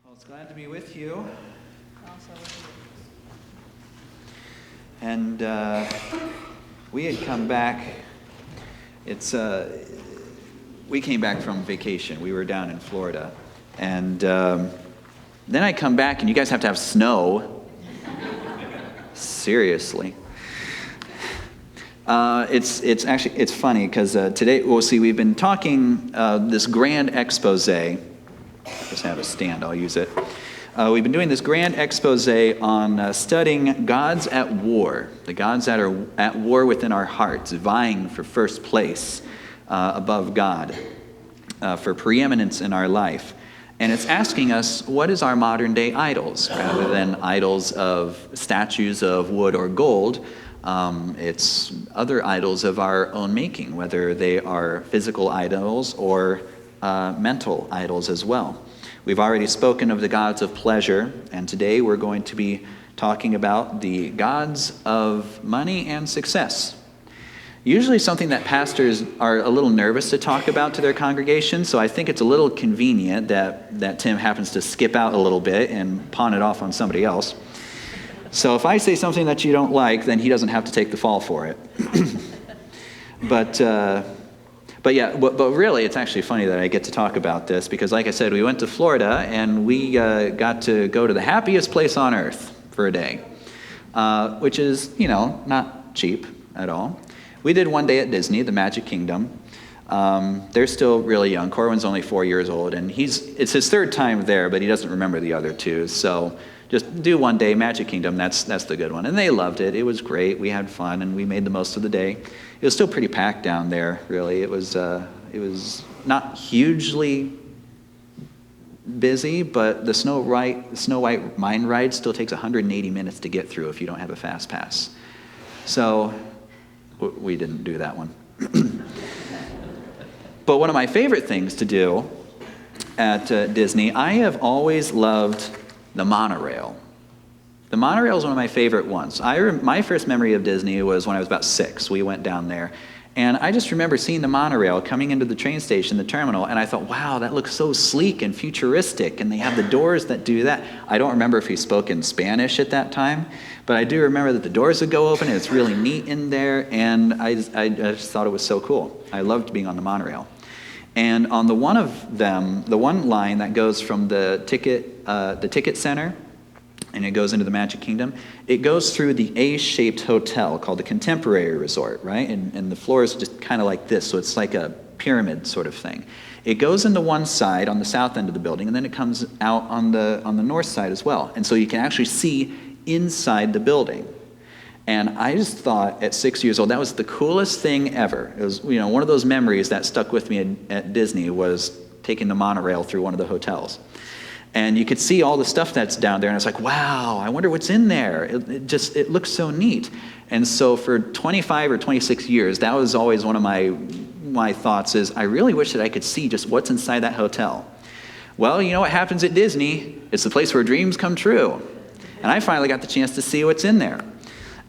Well, it's glad to be with you. Also with And we had come back. We came back from vacation. We were down in Florida. And then I come back, and you guys have to have snow. Seriously. It's funny because today, we've been talking this grand expose. Just have a stand, I'll use it. We've been doing this grand expose on studying gods at war, the gods that are at war within our hearts, vying for first place above God, for preeminence in our life. And it's asking us, what is our modern day idols? Rather than idols of statues of wood or gold, it's other idols of our own making, whether they are physical idols or mental idols as well. We've already spoken of the gods of pleasure, and today we're going to be talking about the gods of money and success. Usually something that pastors are a little nervous to talk about to their congregation, so I think it's a little convenient that Tim happens to skip out a little bit and pawn it off on somebody else. So if I say something that you don't like, then he doesn't have to take the fall for it. But really, it's actually funny that I get to talk about this because, like I said, we went to Florida and we got to go to the happiest place on earth for a day, which is, not cheap at all. We did one day at Disney, the Magic Kingdom. They're still really young. Corwin's only 4 years old, and it's his third time there, but he doesn't remember the other two. So just do one day, Magic Kingdom, that's the good one. And they loved it. It was great. We had fun, and we made the most of the day. It was still pretty packed down there, really. It was not hugely busy, but the Snow White Mine Ride still takes 180 minutes to get through if you don't have a fast pass. So we didn't do that one. But one of my favorite things to do at Disney, I have always loved the monorail. The monorail is one of my favorite ones. My first memory of Disney was when I was about 6. We went down there, and I just remember seeing the monorail coming into the train station, the terminal, and I thought, wow, that looks so sleek and futuristic, and they have the doors that do that. I don't remember if he spoke in Spanish at that time, but I do remember that the doors would go open, and it's really neat in there, and I just thought it was so cool. I loved being on the monorail. And on the one line that goes from the ticket center, and it goes into the Magic Kingdom, it goes through the A-shaped hotel called the Contemporary Resort, right? And the floor is just kind of like this, so it's like a pyramid sort of thing. It goes into one side on the south end of the building, and then it comes out on the north side as well. And so you can actually see inside the building. And I just thought at 6 years old, that was the coolest thing ever. It was, one of those memories that stuck with me at Disney was taking the monorail through one of the hotels. And you could see all the stuff that's down there, and it's like, wow, I wonder what's in there. It looks so neat. And so for 25 or 26 years, that was always one of my thoughts is, I really wish that I could see just what's inside that hotel. Well, you know what happens at Disney? It's the place where dreams come true. And I finally got the chance to see what's in there.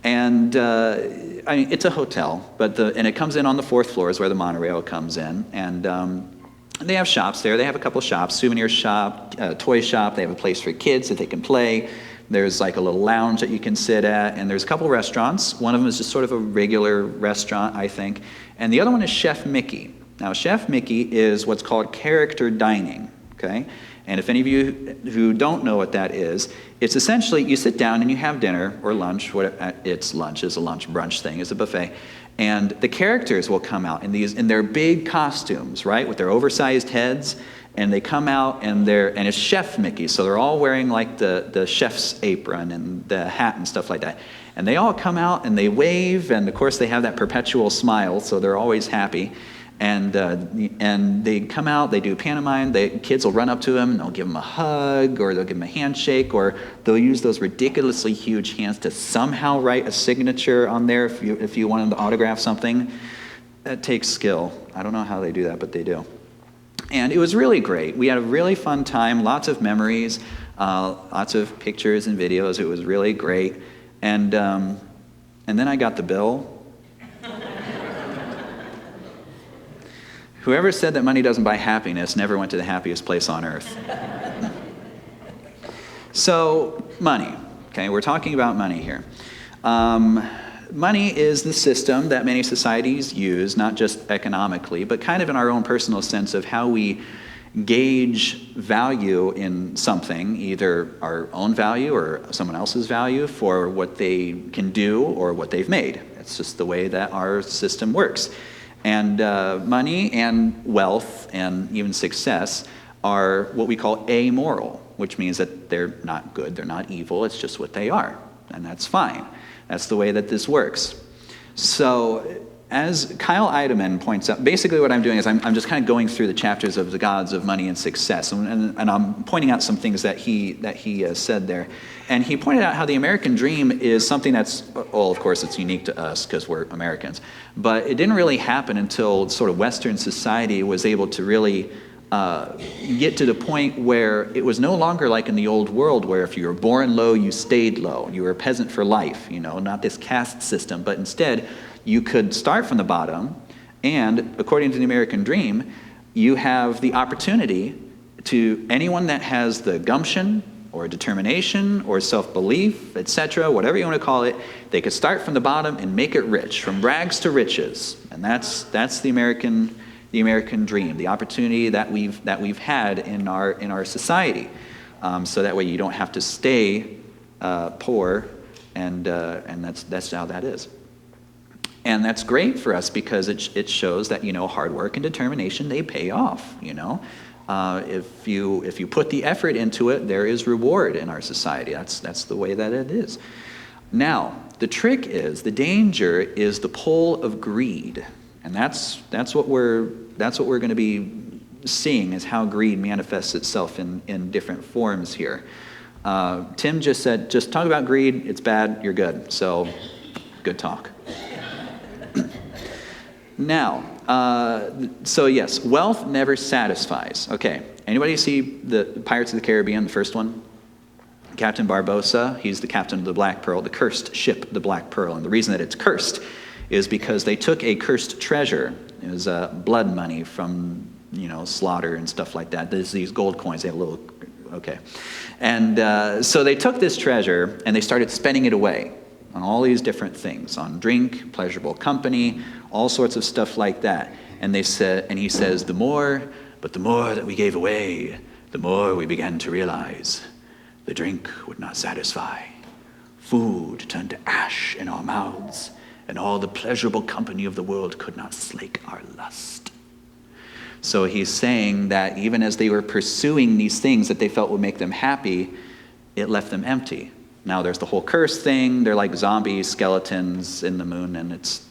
And it's a hotel, and it comes in on the 4th floor is where the monorail comes in. And they have shops there. They have a couple shops, souvenir shop, toy shop. They have a place for kids that they can play. There's like a little lounge that you can sit at. And there's a couple restaurants. One of them is just sort of a regular restaurant, I think. And the other one is Chef Mickey. Now, Chef Mickey is what's called character dining, okay? And if any of you who don't know what that is, it's essentially you sit down and you have dinner or lunch. It's lunch, it's a lunch brunch thing, it's a buffet. And the characters will come out in their big costumes, right, with their oversized heads. And they come out and it's Chef Mickey. So they're all wearing like the chef's apron and the hat and stuff like that. And they all come out and they wave. And of course they have that perpetual smile, so they're always happy. And they come out, they do pantomime, kids will run up to them and they'll give them a hug or they'll give them a handshake or they'll use those ridiculously huge hands to somehow write a signature on there if you want them to autograph something. That takes skill. I don't know how they do that, but they do. And it was really great. We had a really fun time, lots of memories, lots of pictures and videos. It was really great. And then I got the bill. Whoever said that money doesn't buy happiness never went to the happiest place on earth. So, money. Okay, we're talking about money here. Money is the system that many societies use, not just economically, but kind of in our own personal sense of how we gauge value in something, either our own value or someone else's value for what they can do or what they've made. It's just the way that our system works. And money and wealth and even success are what we call amoral, which means that they're not good, they're not evil, it's just what they are. And that's fine. That's the way that this works. So, as Kyle Idleman points out, basically what I'm doing is I'm just kind of going through the chapters of the gods of money and success, and I'm pointing out some things that he said there. And he pointed out how the American dream is something that's, well, of course, it's unique to us because we're Americans, but it didn't really happen until sort of Western society was able to really get to the point where it was no longer like in the old world where if you were born low, you stayed low. You were a peasant for life, not this caste system, but instead you could start from the bottom, and according to the American dream, you have the opportunity to anyone that has the gumption or determination or self-belief, etc., whatever you want to call it, they could start from the bottom and make it rich, from rags to riches. And that's the American dream, the opportunity that we've had in our society. So that way you don't have to stay poor, and that's how that is. And that's great for us because it shows that hard work and determination, they pay off. If you put the effort into it, there is reward in our society. That's the way that it is. Now, the trick is, the danger is the pull of greed, and that's what we're going to be seeing, is how greed manifests itself in different forms here. Tim just said, just talk about greed. It's bad. You're good. So, good talk. Now, so yes, wealth never satisfies. Okay, anybody see the Pirates of the Caribbean, the first one? Captain Barbossa, he's the captain of the Black Pearl, the cursed ship, the Black Pearl. And the reason that it's cursed is because they took a cursed treasure. It was blood money from, slaughter and stuff like that. There's these gold coins, they have okay. And so they took this treasure and they started spending it away on all these different things, on drink, pleasurable company, all sorts of stuff like that. And he says, the more that we gave away, the more we began to realize the drink would not satisfy. Food turned to ash in our mouths, and all the pleasurable company of the world could not slake our lust. So he's saying that even as they were pursuing these things that they felt would make them happy, it left them empty. Now there's the whole curse thing. They're like zombie skeletons in the moon, and it's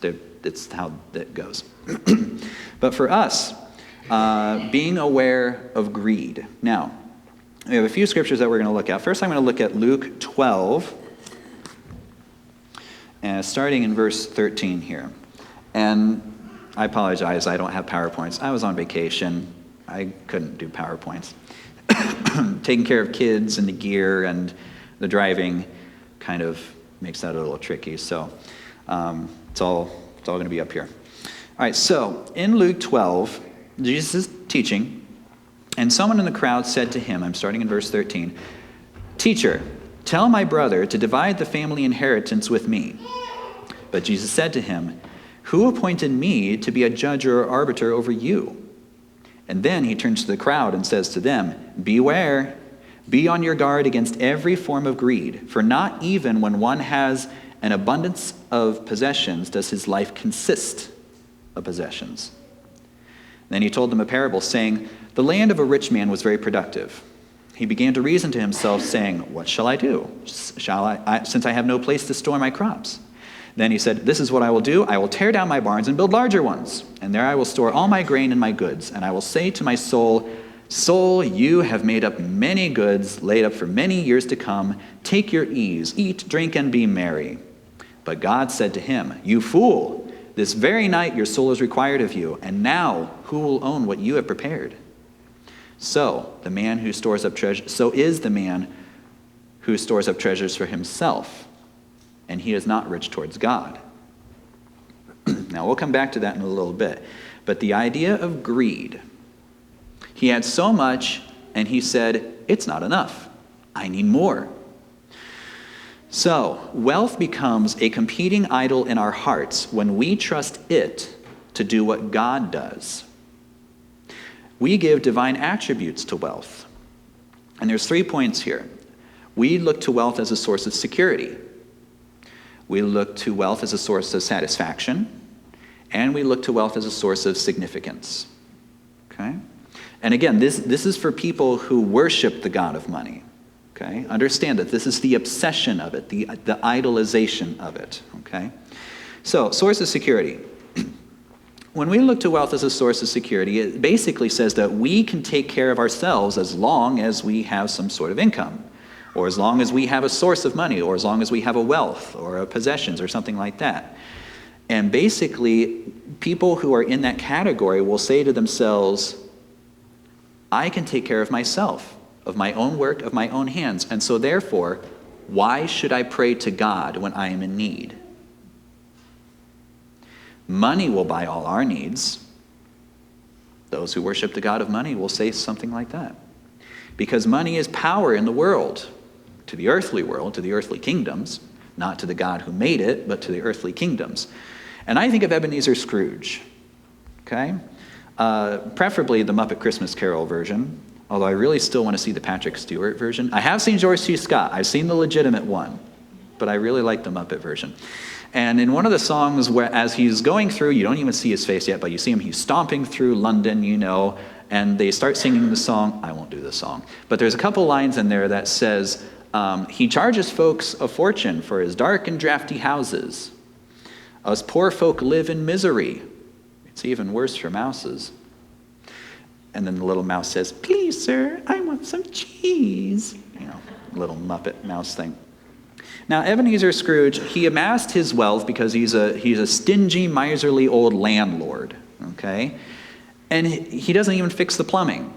how that goes. But for us, being aware of greed. Now, we have a few scriptures that we're going to look at. First, I'm going to look at Luke 12, starting in verse 13 here. And I apologize, I don't have PowerPoints. I was on vacation. I couldn't do PowerPoints. Taking care of kids and the gear and the driving kind of makes that a little tricky. So it's all going to be up here. All right, so in Luke 12, Jesus is teaching, and someone in the crowd said to him, I'm starting in verse 13, "Teacher, tell my brother to divide the family inheritance with me." But Jesus said to him, "Who appointed me to be a judge or arbiter over you?" And then he turns to the crowd and says to them, "Beware, be on your guard against every form of greed, for not even when one has an abundance of possessions does his life consist of possessions." Then he told them a parable, saying, "The land of a rich man was very productive. He began to reason to himself, saying, 'What shall I do? Since I have no place to store my crops?' Then he said, 'This is what I will do. I will tear down my barns and build larger ones, and there I will store all my grain and my goods. And I will say to my soul, Soul, you have made up many goods, laid up for many years to come. Take your ease, eat, drink, and be merry.' But God said to him, 'You fool, this very night your soul is required of you, and now who will own what you have prepared?' So is the man who stores up treasures for himself, and he is not rich towards God." Now we'll come back to that in a little bit. But the idea of greed, he had so much, and he said, "It's not enough. I need more. So, wealth becomes a competing idol in our hearts when we trust it to do what God does. We give divine attributes to wealth. And there's 3 points here. We look to wealth as a source of security. We look to wealth as a source of satisfaction. And we look to wealth as a source of significance. Okay? And again, this is for people who worship the god of money. Okay? Understand that this is the obsession of it, the idolization of it. Okay? So, source of security. When we look to wealth as a source of security, it basically says that we can take care of ourselves as long as we have some sort of income, or as long as we have a source of money, or as long as we have a wealth, or a possessions, or something like that. And basically, people who are in that category will say to themselves, I can take care of myself, of my own work, of my own hands, and so therefore, why should I pray to God when I am in need? Money will buy all our needs. Those who worship the god of money will say something like that. Because money is power in the world, to the earthly kingdoms, not to the God who made it, but to the earthly kingdoms. And I think of Ebenezer Scrooge, okay? Preferably the Muppet Christmas Carol version, although I really still want to see the Patrick Stewart version. I have seen George C. Scott. I've seen the legitimate one, but I really like the Muppet version. And in one of the songs where as he's going through, you don't even see his face yet, but you see him, he's stomping through London, and they start singing the song. I won't do the song. But there's a couple lines in there that says, he charges folks a fortune for his dark and drafty houses. Us poor folk live in misery. It's even worse for mouses. And then the little mouse says, please, sir, I want some cheese. Little Muppet mouse thing. Now, Ebenezer Scrooge, he amassed his wealth because he's a stingy, miserly old landlord, okay? And he doesn't even fix the plumbing.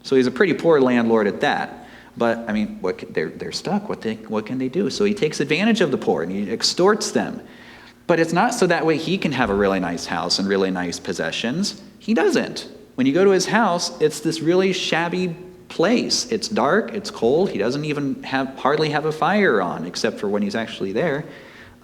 So he's a pretty poor landlord at that. But, I mean, they're stuck. What can they do? So he takes advantage of the poor and he extorts them. But it's not so that way he can have a really nice house and really nice possessions. He doesn't. When you go to his house, it's this really shabby place. It's dark, it's cold, he doesn't even hardly have a fire on, except for when he's actually there.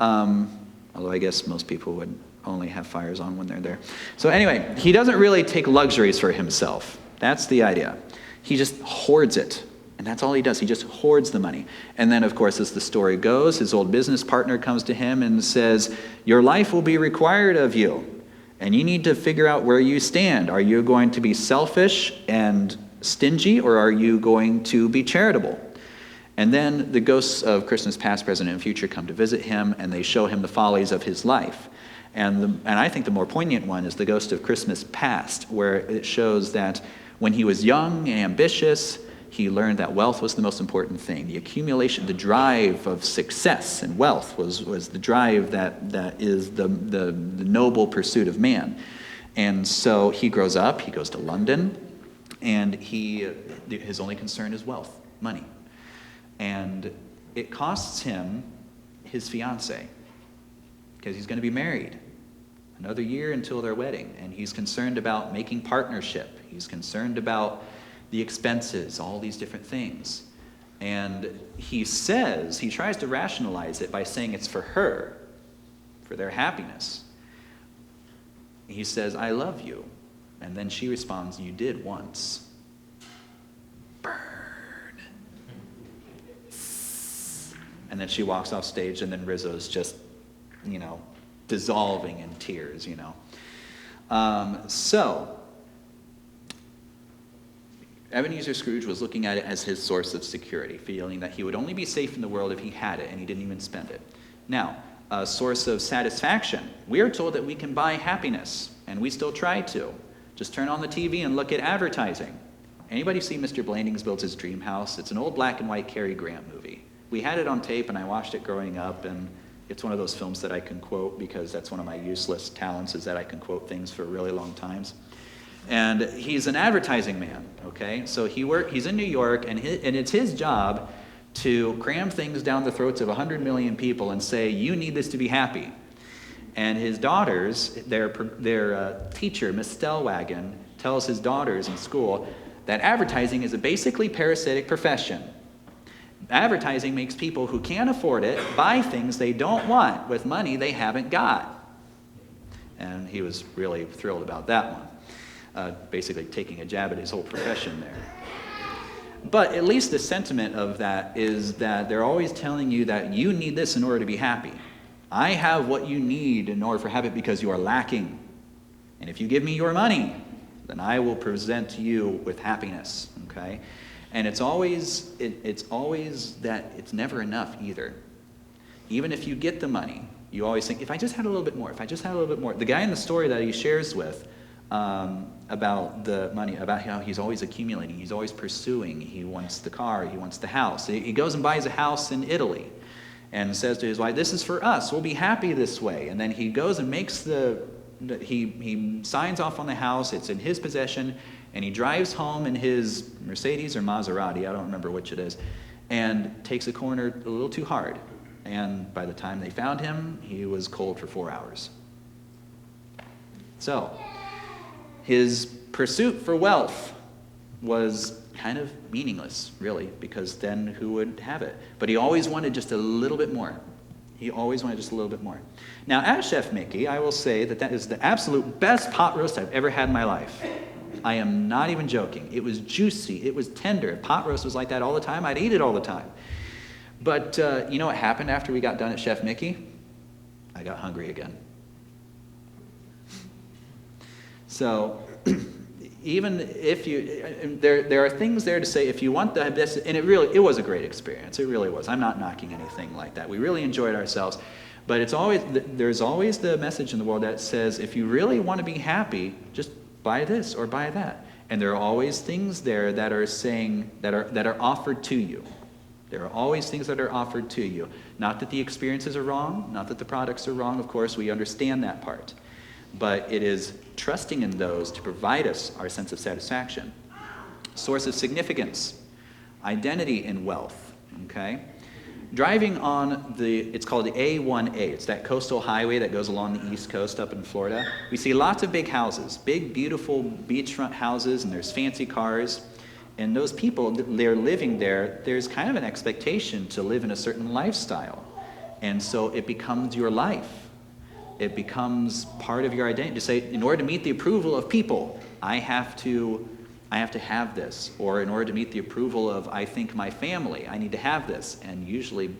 Although I guess most people would only have fires on when they're there. So anyway, he doesn't really take luxuries for himself. That's the idea. He just hoards it. And that's all he does. He just hoards the money. And then, of course, as the story goes, his old business partner comes to him and says, your life will be required of you. And you need to figure out where you stand. Are you going to be selfish and stingy, or are you going to be charitable? And then the ghosts of Christmas past, present, and future come to visit him, and they show him the follies of his life. And I think the more poignant one is the ghost of Christmas past, where it shows that when he was young and ambitious, he learned that wealth was the most important thing. The accumulation, the drive of success and wealth was the drive that is the noble pursuit of man. And so he grows up, he goes to London, and his only concern is wealth, money. And it costs him his fiancée, because he's going to be married another year until their wedding. And he's concerned about making partnership. He's concerned about the expenses, all these different things. And he tries to rationalize it by saying it's for her, for their happiness. He says, I love you. And then she responds, you did once. Burn. And then she walks off stage, and then Rizzo's just, dissolving in tears, So, Ebenezer Scrooge was looking at it as his source of security, feeling that he would only be safe in the world if he had it, and he didn't even spend it. Now, a source of satisfaction. We are told that we can buy happiness, and we still try to. Just turn on the TV and look at advertising. Anybody see Mr. Blandings Builds His Dream House? It's an old black and white Cary Grant movie. We had it on tape, and I watched it growing up, and it's one of those films that I can quote, because that's one of my useless talents, is that I can quote things for really long times. And he's an advertising man, okay? So he's in New York, and it's his job to cram things down the throats of 100 million people and say, you need this to be happy. And his daughters, their teacher, Miss Stellwagen, tells his daughters in school that advertising is a basically parasitic profession. Advertising makes people who can't afford it buy things they don't want with money they haven't got. And he was really thrilled about that one, basically taking a jab at his whole profession there. But at least the sentiment of that is that they're always telling you that you need this in order to be happy. I have what you need in order for happy because you are lacking. And if you give me your money, then I will present you with happiness, okay? And it's always that it's never enough either. Even if you get the money, you always think, if I just had a little bit more, if I just had a little bit more. The guy in the story that he shares with about the money, about how he's always accumulating, he's always pursuing, he wants the car, he wants the house. He goes and buys a house in Italy and says to his wife, this is for us, we'll be happy this way. And then he goes and makes he signs off on the house, it's in his possession, and he drives home in his Mercedes or Maserati, I don't remember which it is, and takes a corner a little too hard. And by the time they found him, he was cold for 4 hours. So, his pursuit for wealth was kind of meaningless, really, because then who would have it? But he always wanted just a little bit more. He always wanted just a little bit more. Now, at Chef Mickey, I will say that is the absolute best pot roast I've ever had in my life. I am not even joking. It was juicy. It was tender. If pot roast was like that all the time, I'd eat it all the time. But you know what happened after we got done at Chef Mickey? I got hungry again. So, even if you, there are things there to say if you want the best, and it was a great experience. It really was. I'm not knocking anything like that. We really enjoyed ourselves. But there's always the message in the world that says if you really want to be happy, just buy this or buy that. And there are always things there that are saying, that are offered to you. There are always things that are offered to you. Not that the experiences are wrong, not that the products are wrong, of course, we understand that part. But it is trusting in those to provide us our sense of satisfaction. Source of significance, identity in wealth, okay? Driving on it's called the A1A, it's that coastal highway that goes along the East Coast up in Florida. We see lots of big houses, big, beautiful beachfront houses, and there's fancy cars. And those people, they're living there, there's kind of an expectation to live in a certain lifestyle. And so it becomes your life. It becomes part of your identity. To say, in order to meet the approval of people, I have to have this. Or in order to meet the approval of, I think, my family, I need to have this. And usually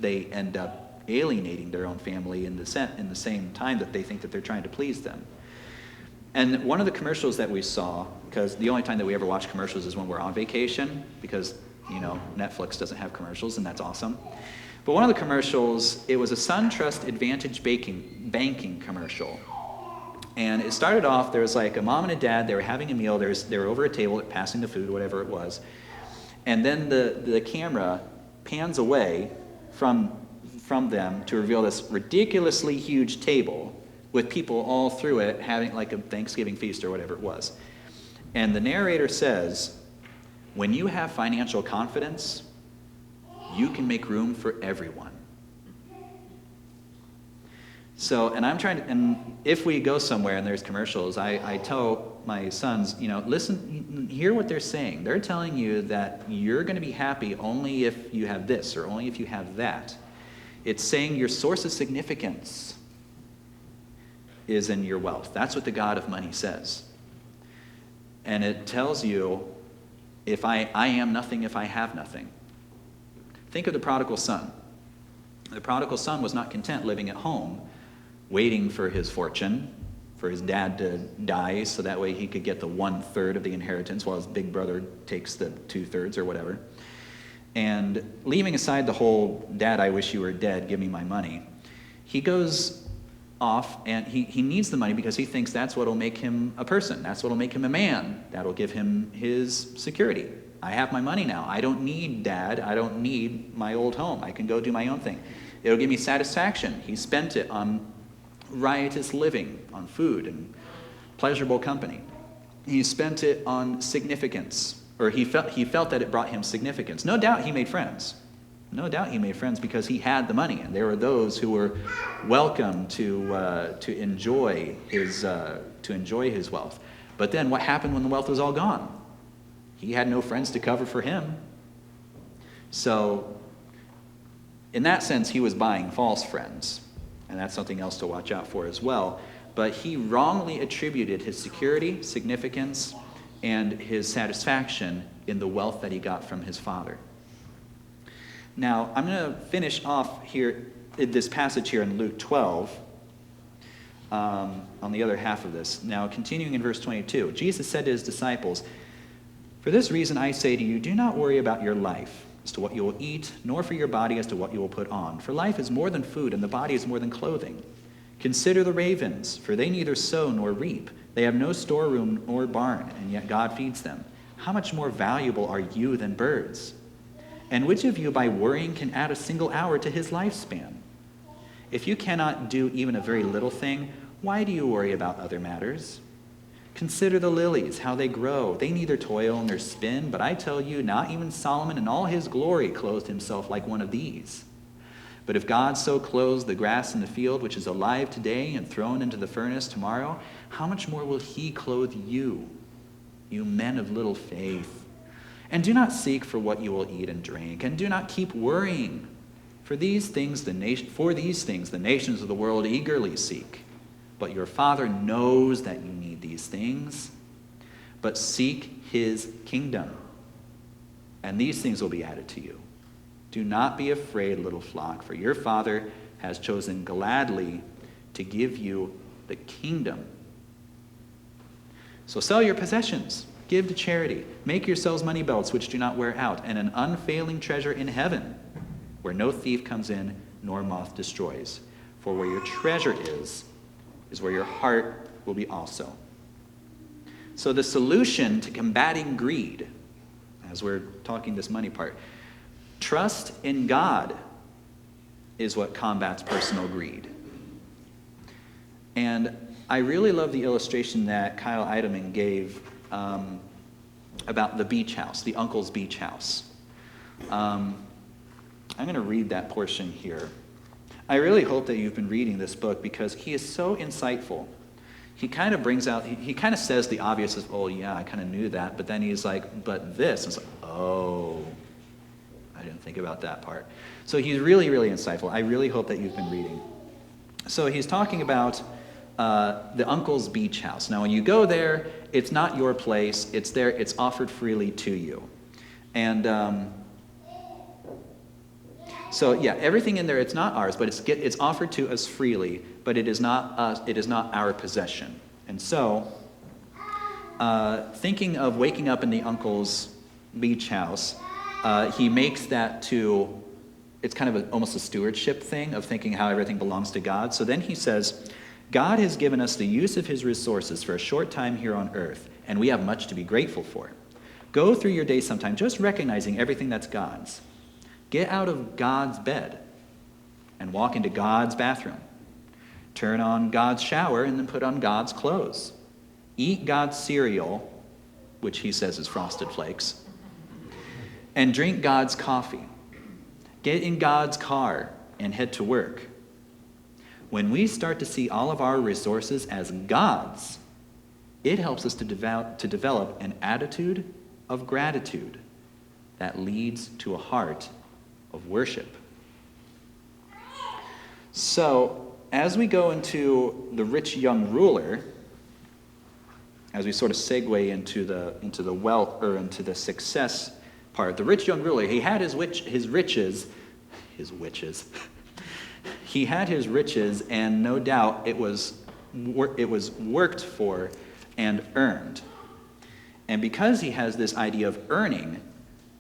they end up alienating their own family in the same time that they think that they're trying to please them. And one of the commercials that we saw, because the only time that we ever watch commercials is when we're on vacation, because, Netflix doesn't have commercials, and that's awesome. But one of the commercials, it was a SunTrust Advantage banking commercial. And it started off, there was like a mom and a dad, they were having a meal, they were over a table passing the food, whatever it was. And then the camera pans away from them to reveal this ridiculously huge table with people all through it having like a Thanksgiving feast or whatever it was. And the narrator says, when you have financial confidence, you can make room for everyone. So, and if we go somewhere and there's commercials, I tell my sons, listen, hear what they're saying. They're telling you that you're going to be happy only if you have this or only if you have that. It's saying your source of significance is in your wealth. That's what the God of money says. And it tells you, if I am nothing if I have nothing. Think of the prodigal son. The prodigal son was not content living at home, waiting for his fortune, for his dad to die, so that way he could get the 1/3 of the inheritance while his big brother takes the 2/3 or whatever. And leaving aside the whole, Dad, I wish you were dead, give me my money, he goes off and he needs the money because he thinks that's what will make him a person, that's what will make him a man, that'll give him his security. I have my money now. I don't need Dad. I don't need my old home. I can go do my own thing. It'll give me satisfaction. He spent it on riotous living, on food and pleasurable company. He spent it on significance, or he felt that it brought him significance. No doubt he made friends. No doubt he made friends because he had the money, and there were those who were welcome to enjoy his wealth. But then what happened when the wealth was all gone? He had no friends to cover for him. So, in that sense, he was buying false friends. And that's something else to watch out for as well. But he wrongly attributed his security, significance, and his satisfaction in the wealth that he got from his father. Now, I'm going to finish off here, this passage here in Luke 12, on the other half of this. Now, continuing in verse 22, Jesus said to his disciples, "For this reason I say to you, do not worry about your life, as to what you will eat, nor for your body as to what you will put on. For life is more than food, and the body is more than clothing. Consider the ravens, for they neither sow nor reap. They have no storeroom nor barn, and yet God feeds them. How much more valuable are you than birds? And which of you by worrying can add a single hour to his lifespan? If you cannot do even a very little thing, why do you worry about other matters? Consider the lilies, how they grow. They neither toil nor spin, but I tell you, not even Solomon in all his glory clothed himself like one of these. But if God so clothes the grass in the field, which is alive today and thrown into the furnace tomorrow, how much more will he clothe you, you men of little faith? And do not seek for what you will eat and drink, and do not keep worrying. For these things the nations of the world eagerly seek. But your Father knows that you need these things. But seek his kingdom, and these things will be added to you. Do not be afraid, little flock, for your Father has chosen gladly to give you the kingdom. So sell your possessions, give to charity, make yourselves money belts which do not wear out, and an unfailing treasure in heaven, where no thief comes in nor moth destroys. For where your treasure is where your heart will be also." So the solution to combating greed, as we're talking this money part, trust in God is what combats personal greed. And I really love the illustration that Kyle Idleman gave about the beach house, the uncle's beach house. I'm going to read that portion here. I really hope that you've been reading this book because he is so insightful. He kind of brings out, he kind of says the obvious is, oh yeah, I kind of knew that, but then he's like, but this, and it's like, oh, I didn't think about that part. So he's really, really insightful. I really hope that you've been reading. So he's talking about the uncle's beach house. Now when you go there, it's not your place, it's there, it's offered freely to you. And so yeah, everything in there, it's not ours, but it's offered to us freely, but it is not us, it is not our possession. And so, thinking of waking up in the uncle's beach house, he makes that to, it's kind of almost a stewardship thing of thinking how everything belongs to God. So then he says, God has given us the use of his resources for a short time here on earth, and we have much to be grateful for. Go through your day sometime just recognizing everything that's God's. Get out of God's bed and walk into God's bathroom. Turn on God's shower and then put on God's clothes. Eat God's cereal, which he says is Frosted Flakes, and drink God's coffee. Get in God's car and head to work. When we start to see all of our resources as God's, it helps us to develop an attitude of gratitude that leads to a heart of worship. So, as we go into the rich young ruler, as we sort of segue into the wealth or into the success part, the rich young ruler, he had his riches. He had his riches, and no doubt it was worked for and earned. And because he has this idea of earning,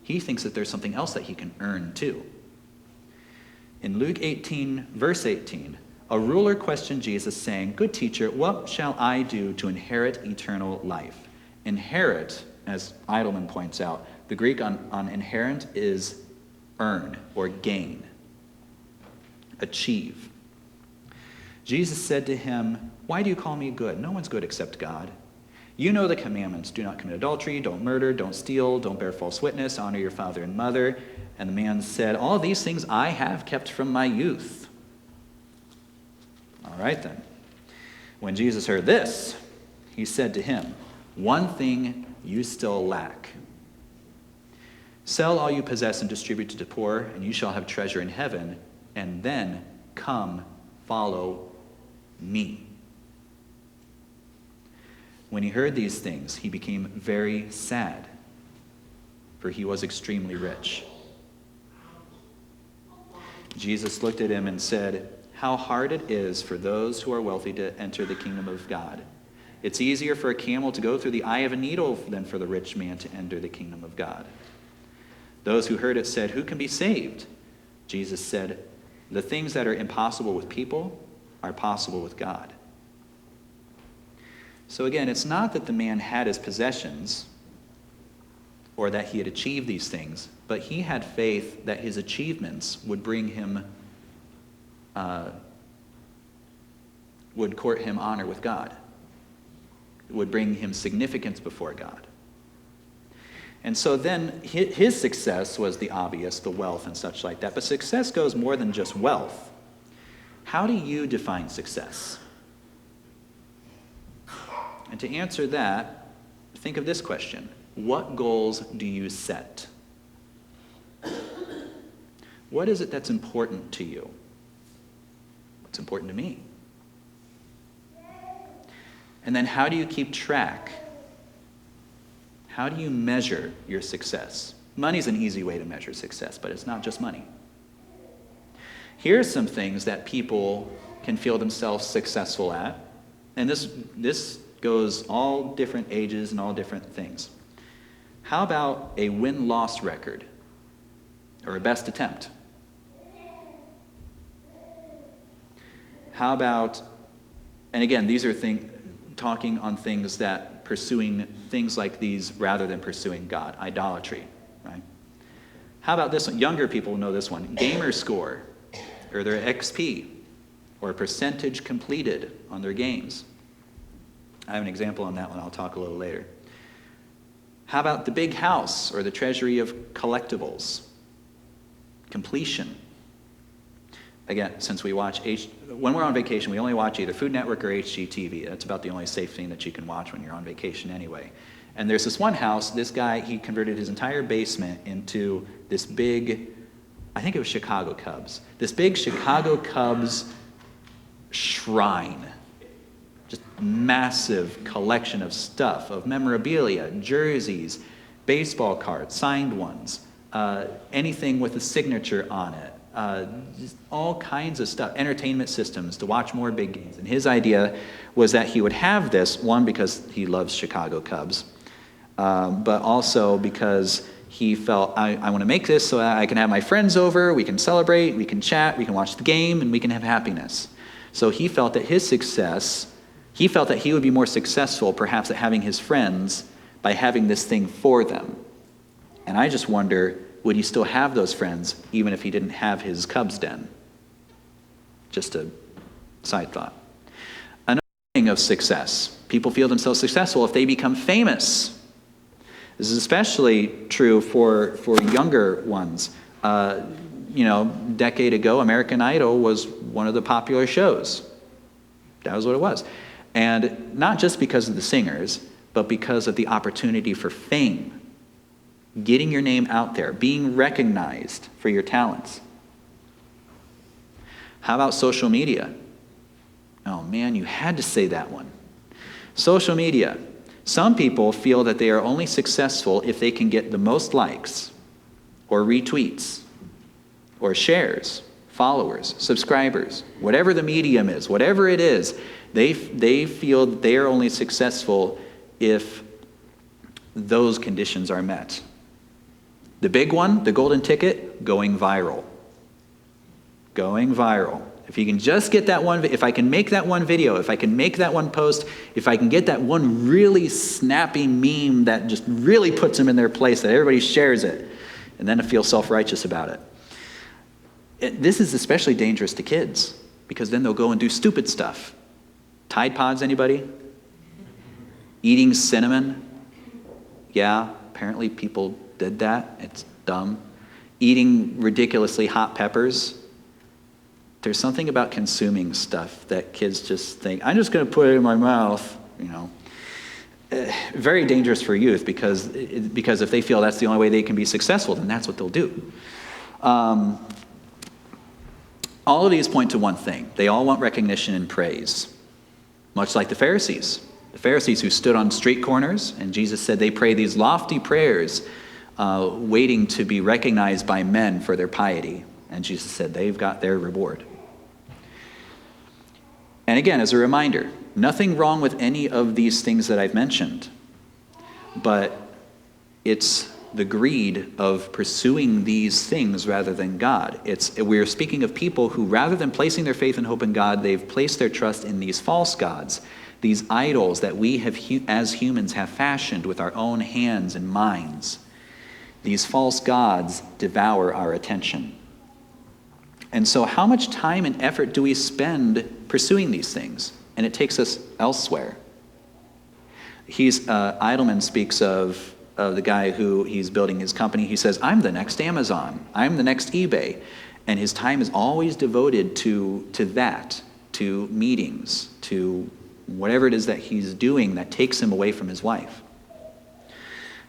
he thinks that there's something else that he can earn too. In Luke 18, verse 18, a ruler questioned Jesus, saying, "Good teacher, what shall I do to inherit eternal life?" Inherit, as Idleman points out, the Greek on inherit is earn or gain, achieve. Jesus said to him, "Why do you call me good? No one's good except God. You know the commandments. Do not commit adultery, don't murder, don't steal, don't bear false witness, honor your father and mother." And the man said, "All these things I have kept from my youth." All right then. When Jesus heard this, he said to him, "One thing you still lack." Sell all you possess and distribute to the poor, and you shall have treasure in heaven, and then come follow me. When he heard these things, he became very sad, for he was extremely rich. Jesus looked at him and said, "How hard it is for those who are wealthy to enter the kingdom of God. It's easier for a camel to go through the eye of a needle than for the rich man to enter the kingdom of God." Those who heard it said, "Who can be saved?" Jesus said, "The things that are impossible with people are possible with God." So again, it's not that the man had his possessions or that he had achieved these things, but he had faith that his achievements would bring him, would court him honor with God. It would bring him significance before God. And so then his success was the obvious, the wealth and such like that. But success goes more than just wealth. How do you define success? And to answer that, think of this question. What goals do you set? What is it that's important to you? What's important to me? And then how do you keep track? How do you measure your success? Money's an easy way to measure success, but it's not just money. Here are some things that people can feel themselves successful at. And this goes all different ages and all different things. How about a win-loss record or a best attempt? How about, and again, these are talking on things that pursuing things like these rather than pursuing God, idolatry, right? How about this one? Younger people know this one. Gamer score, or their XP, or percentage completed on their games. I have an example on that one. I'll talk a little later. How about the big house, or the treasury of collectibles? Completion. Again, since we watch, when we're on vacation, we only watch either Food Network or HGTV. That's about the only safe thing that you can watch when you're on vacation anyway. And there's this one house, this guy, he converted his entire basement into this big, I think it was Chicago Cubs, this big Chicago Cubs shrine. Just massive collection of stuff, of memorabilia, jerseys, baseball cards, signed ones, anything with a signature on it. Just all kinds of stuff, entertainment systems to watch more big games. And his idea was that he would have this, one, because he loves Chicago Cubs, but also because he felt, I want to make this so that I can have my friends over, we can celebrate, we can chat, we can watch the game, and we can have happiness. So he felt that his success, he felt that he would be more successful perhaps at having his friends by having this thing for them. And I just wonder, would he still have those friends even if he didn't have his Cubs den? Just a side thought. Another thing of success. People feel themselves successful if they become famous. This is especially true for younger ones. Decade ago, American Idol was one of the popular shows. That was what it was. And not just because of the singers, but because of the opportunity for fame. Getting your name out there, being recognized for your talents. How about social media? Oh man, you had to say that one. Social media. Some people feel that they are only successful if they can get the most likes, or retweets, or shares, followers, subscribers, whatever the medium is, whatever it is, they feel that they are only successful if those conditions are met. The big one, the golden ticket, going viral. Going viral. If you can just get that one, if I can make that one video, if I can make that one post, if I can get that one really snappy meme that just really puts them in their place, that everybody shares it, and then feel self-righteous about it. This is especially dangerous to kids, because then they'll go and do stupid stuff. Tide Pods, anybody? Eating cinnamon? Yeah, apparently people did that. It's dumb. Eating ridiculously hot peppers. There's something about consuming stuff that kids just think, I'm just going to put it in my mouth, very dangerous for youth because if they feel that's the only way they can be successful, then that's what they'll do. All of these point to one thing. They all want recognition and praise, much like the Pharisees. The Pharisees who stood on street corners, and Jesus said they pray these lofty prayers, waiting to be recognized by men for their piety. And Jesus said they've got their reward. And again, as a reminder, nothing wrong with any of these things that I've mentioned, but it's the greed of pursuing these things rather than God. We're speaking of people who, rather than placing their faith and hope in God, they've placed their trust in these false gods, these idols that we have, as humans, have fashioned with our own hands and minds. These false gods devour our attention. And so how much time and effort do we spend pursuing these things? And it takes us elsewhere. Idleman speaks of the guy who he's building his company. He says, I'm the next Amazon. I'm the next eBay. And his time is always devoted to that, to meetings, to whatever it is that he's doing that takes him away from his wife.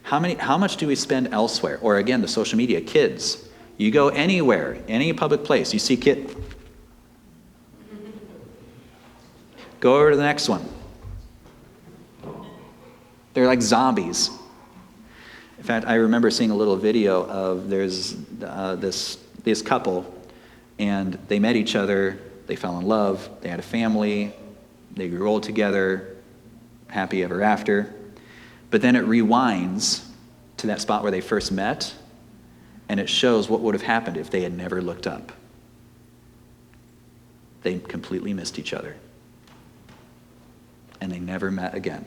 How much do we spend elsewhere? Or again, the social media, kids. You go anywhere, any public place, you see kid. Go over to the next one. They're like zombies. In fact, I remember seeing a little video of there's this couple, and they met each other, they fell in love, they had a family, they grew old together, happy ever after. But then it rewinds to that spot where they first met, and it shows what would have happened if they had never looked up. They completely missed each other. And they never met again.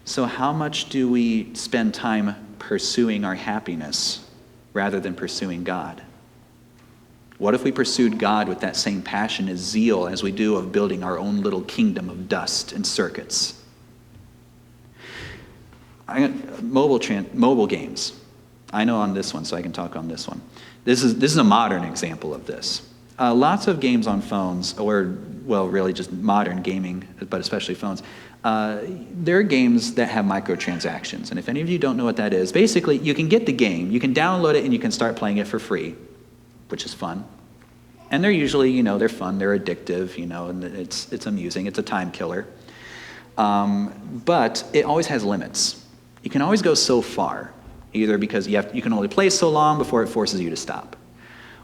So how much do we spend time pursuing our happiness rather than pursuing God? What if we pursued God with that same passion and zeal as we do of building our own little kingdom of dust and circuits? Mobile games. I know on this one, so I can talk on this one. This is a modern example of this. Lots of games on phones, or, well, really just modern gaming, but especially phones. There are games that have microtransactions. And if any of you don't know what that is, basically you can get the game, you can download it, and you can start playing it for free, which is fun. And they're usually, they're fun, they're addictive, and it's amusing, it's a time killer. But it always has limits. You can always go so far, either because you can only play so long before it forces you to stop.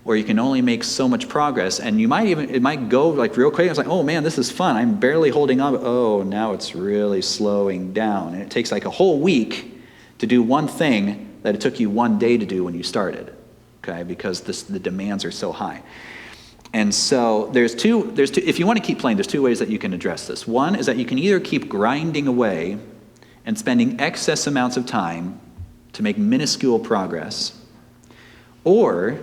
Or you can only make so much progress, and it might go like real quick. It's like, oh man, this is fun. I'm barely holding on. Oh, now it's really slowing down. And it takes like a whole week to do one thing that it took you one day to do when you started, okay? Because the demands are so high. And so there's two, if you want to keep playing, there's two ways that you can address this. One is that you can either keep grinding away and spending excess amounts of time to make minuscule progress, or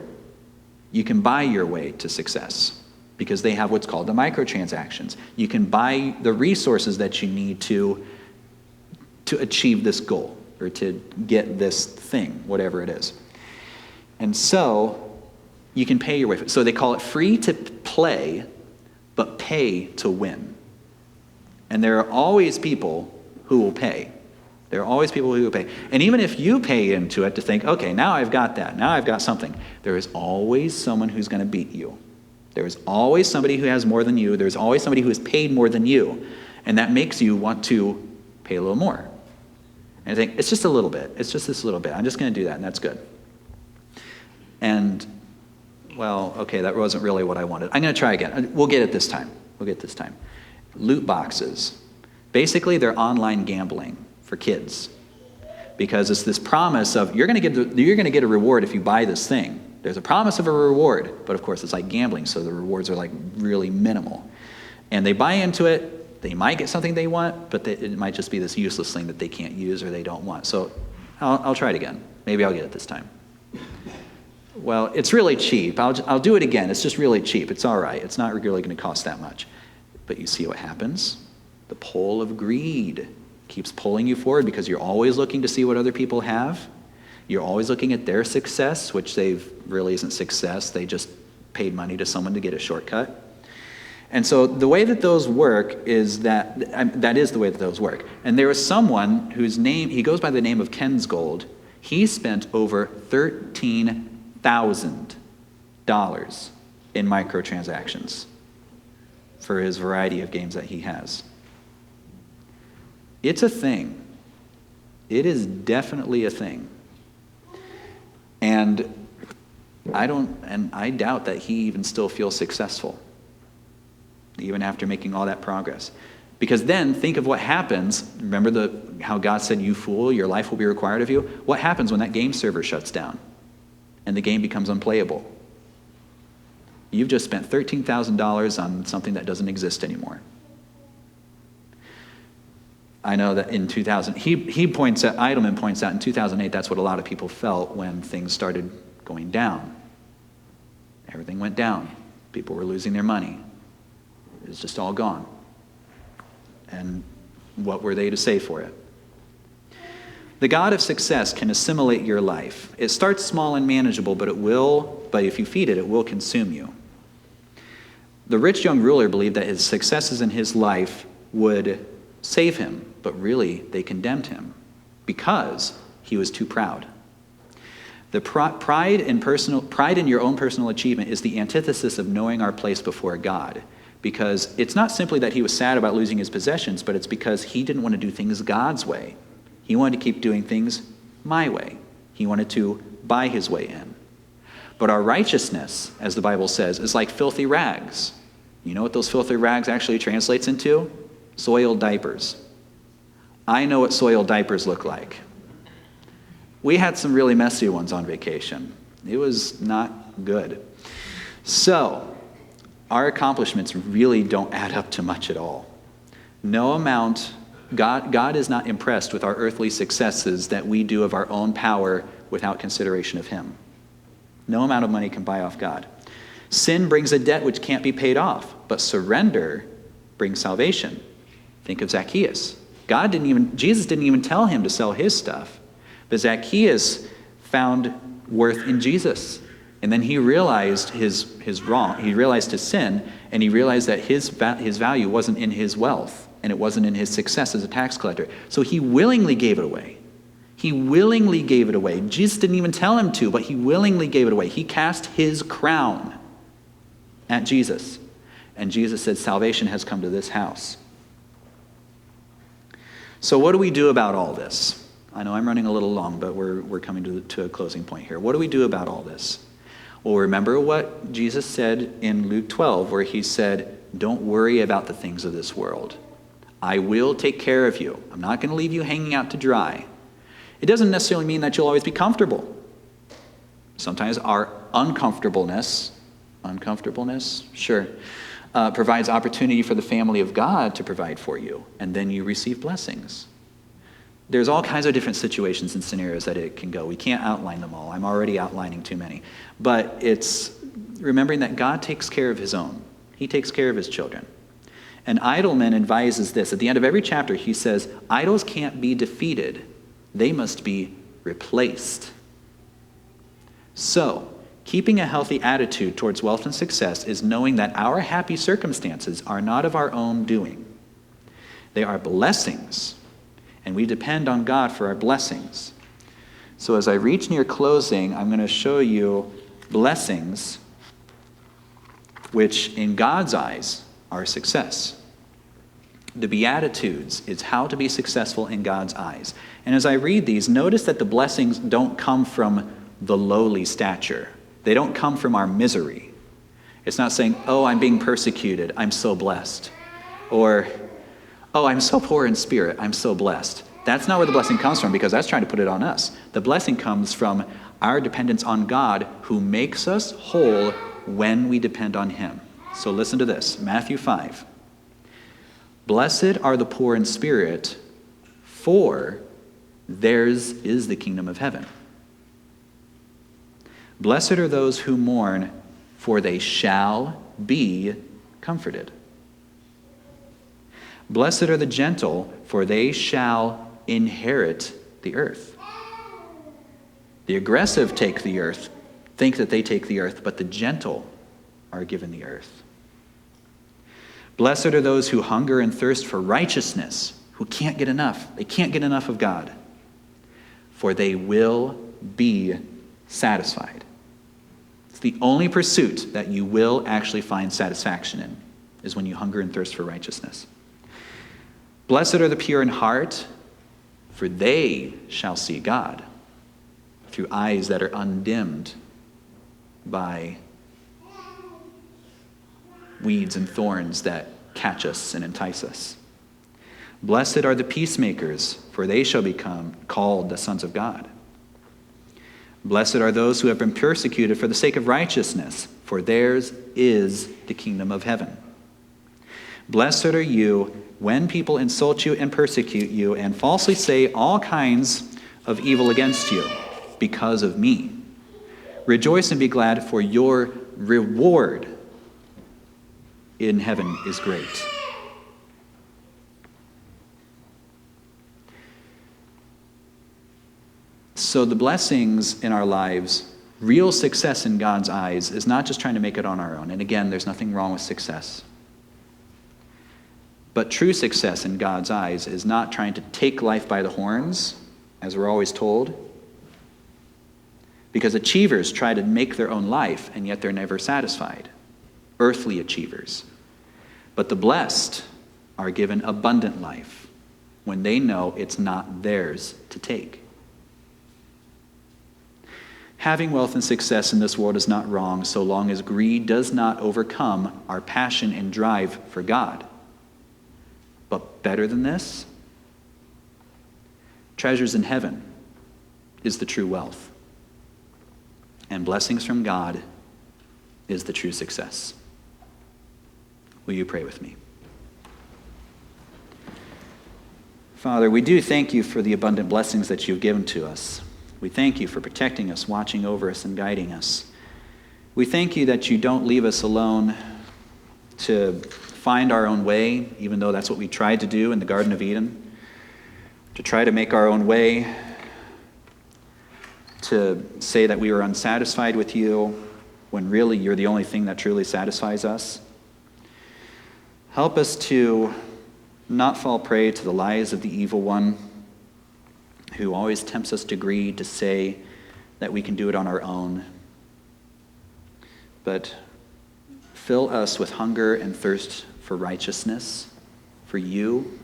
you can buy your way to success because they have what's called the microtransactions. You can buy the resources that you need to achieve this goal or to get this thing, whatever it is. And so you can pay your way. So they call it free to play, but pay to win. And there are always people who will pay. There are always people who will pay. And even if you pay into it to think, okay, now I've got that, now I've got something, there is always someone who's going to beat you. There is always somebody who has more than you. There's always somebody who has paid more than you. And that makes you want to pay a little more. And I think, it's just a little bit. It's just this little bit. I'm just going to do that, and that's good. And, well, okay, that wasn't really what I wanted. I'm going to try again. We'll get it this time. Loot boxes. Basically, they're online gambling for kids, because it's this promise of you're going to get a reward if you buy this thing. There's a promise of a reward, but of course it's like gambling, so the rewards are like really minimal. And they buy into it. They might get something they want, but it might just be this useless thing that they can't use or they don't want. So I'll try it again. Maybe I'll get it this time. Well, it's really cheap. I'll do it again. It's just really cheap. It's all right. It's not really going to cost that much. But you see what happens? The pull of greed keeps pulling you forward because you're always looking to see what other people have. You're always looking at their success, which really isn't success. They just paid money to someone to get a shortcut. And so the way that those work is that is the way that those work. And there was someone whose name, he goes by the name of Kensgold. He spent over $13,000 in microtransactions for his variety of games that he has. It's a thing. It is definitely a thing. And I doubt that he even still feels successful, even after making all that progress. Because then think of what happens. Remember how God said, "You fool, your life will be required of you"? What happens when that game server shuts down and the game becomes unplayable? You've just spent $13,000 on something that doesn't exist anymore. I know that in 2000, Idleman points out in 2008, that's what a lot of people felt when things started going down. Everything went down. People were losing their money. It was just all gone. And what were they to say for it? The God of success can assimilate your life. It starts small and manageable, but if you feed it, it will consume you. The rich young ruler believed that his successes in his life would save him, but really they condemned him because he was too proud. The pride in your own personal achievement is the antithesis of knowing our place before God, because it's not simply that he was sad about losing his possessions, but it's because he didn't want to do things God's way. He wanted to keep doing things my way. He wanted to buy his way in. But our righteousness, as the Bible says, is like filthy rags. You know what those filthy rags actually translates into? Soiled diapers. I know what soiled diapers look like. We had some really messy ones on vacation. It was not good. So, our accomplishments really don't add up to much at all. No amount, God is not impressed with our earthly successes that we do of our own power without consideration of him. No amount of money can buy off God. Sin brings a debt which can't be paid off, but surrender brings salvation. Think of Zacchaeus. Jesus didn't even tell him to sell his stuff, but Zacchaeus found worth in Jesus. And then he realized his wrong. He realized his sin, and he realized that his value wasn't in his wealth, and it wasn't in his success as a tax collector. So he willingly gave it away. He willingly gave it away. Jesus didn't even tell him to, but he willingly gave it away. He cast his crown at Jesus. And Jesus said, "Salvation has come to this house." So what do we do about all this? I know I'm running a little long, but we're coming to a closing point here. What do we do about all this? Well, remember what Jesus said in Luke 12, where he said, "Don't worry about the things of this world. I will take care of you. I'm not going to leave you hanging out to dry." It doesn't necessarily mean that you'll always be comfortable. Sometimes our uncomfortableness, sure, provides opportunity for the family of God to provide for you, and then you receive blessings. There's all kinds of different situations and scenarios that it can go. We can't outline them all. I'm already outlining too many. But it's remembering that God takes care of his own. He takes care of his children. And Idleman advises this. At the end of every chapter, he says, idols can't be defeated. They must be replaced. So, keeping a healthy attitude towards wealth and success is knowing that our happy circumstances are not of our own doing. They are blessings, and we depend on God for our blessings. So as I reach near closing, I'm going to show you blessings which in God's eyes are success. The Beatitudes is how to be successful in God's eyes. And as I read these, notice that the blessings don't come from the lowly stature. They don't come from our misery. It's not saying, "Oh, I'm being persecuted, I'm so blessed." Or, "Oh, I'm so poor in spirit, I'm so blessed." That's not where the blessing comes from, because that's trying to put it on us. The blessing comes from our dependence on God, who makes us whole when we depend on him. So listen to this, Matthew 5. "Blessed are the poor in spirit, for theirs is the kingdom of heaven. Blessed are those who mourn, for they shall be comforted. Blessed are the gentle, for they shall inherit the earth. The aggressive think that they take the earth, but the gentle are given the earth. Blessed are those who hunger and thirst for righteousness, who can't get enough. They can't get enough of God, for they will be satisfied. It's the only pursuit that you will actually find satisfaction in, is when you hunger and thirst for righteousness. Blessed are the pure in heart, for they shall see God, through eyes that are undimmed by weeds and thorns that catch us and entice us. Blessed are the peacemakers, for they shall become called the sons of God. Blessed are those who have been persecuted for the sake of righteousness, for theirs is the kingdom of heaven. Blessed are you when people insult you and persecute you and falsely say all kinds of evil against you because of me. Rejoice and be glad, for your reward in heaven is great. So the blessings in our lives, real success in God's eyes, is not just trying to make it on our own. And again, there's nothing wrong with success. But true success in God's eyes is not trying to take life by the horns, as we're always told. Because achievers try to make their own life, and yet they're never satisfied. Earthly achievers. But the blessed are given abundant life when they know it's not theirs to take. Having wealth and success in this world is not wrong so long as greed does not overcome our passion and drive for God. But better than this, treasures in heaven is the true wealth. And blessings from God is the true success. Will you pray with me? Father, we do thank you for the abundant blessings that you've given to us. We thank you for protecting us, watching over us, and guiding us. We thank you that you don't leave us alone to find our own way, even though that's what we tried to do in the Garden of Eden, to try to make our own way, to say that we were unsatisfied with you, when really you're the only thing that truly satisfies us. Help us to not fall prey to the lies of the evil one, who always tempts us to greed, to say that we can do it on our own. But fill us with hunger and thirst for righteousness, for you.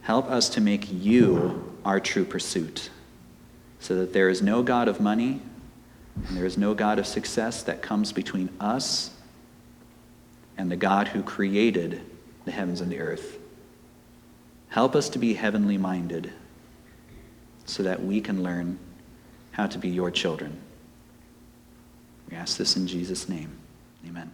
Help us to make you our true pursuit, so that there is no God of money and there is no God of success that comes between us and the God who created the heavens and the earth. Help us to be heavenly minded, so that we can learn how to be your children. We ask this in Jesus' name. Amen.